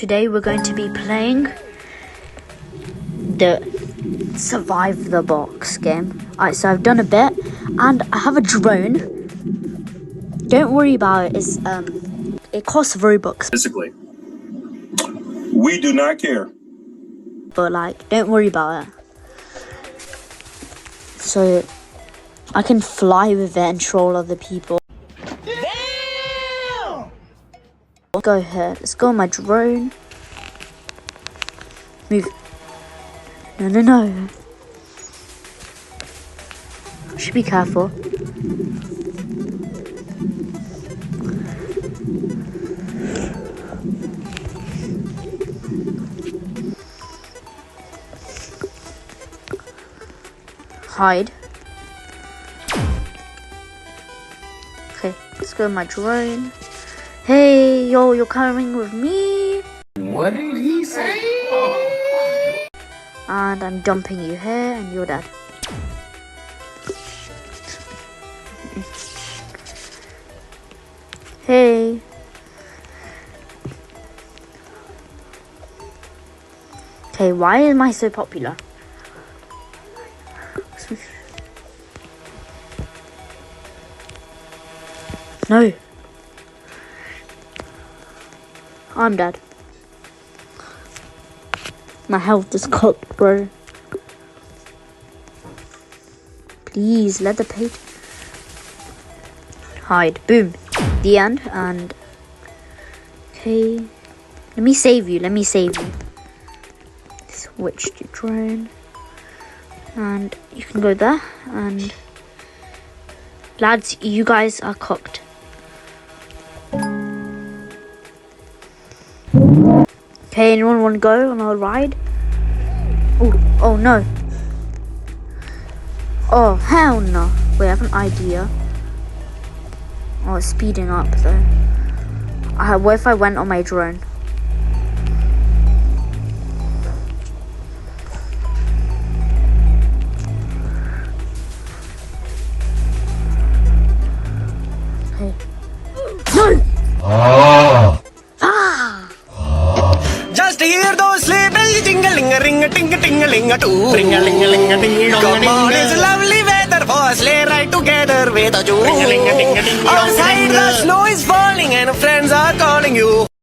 Today we're going to be playing the Survive the Box game. Alright, so I've done a bit and I have a drone. Don't worry about it. It costs Robux. Physically. We do not care. But don't worry about it. So I can fly with it and troll other people. Damn! Go ahead. Let's go on my drone. Move. No. Should be careful. Hide. Okay, let's go on my drone. Hey, yo, you're coming with me. What did he say? And I'm dumping you here, and you're dead. Hey. Okay, why am I so popular? No. I'm dead. My health is cooked, bro. Please, let the page... Hide. Boom. The end. And... Okay. Let me save you. Switch to drone. And you can go there. And... Lads, you guys are cooked. Okay, anyone want to go on a ride? Oh no. Oh, hell no. Wait, I have an idea. Oh, it's speeding up though. What if I went on my drone? Okay. No! Just hear those sleigh bells jingling, ring a ting a ting a ling a too. Ring a ling a ling a ding dong. Come on, it's lovely weather for a sleigh ride together with a Jew. Ring a ling a ding a ding dong. Outside the snow is falling and friends are calling you.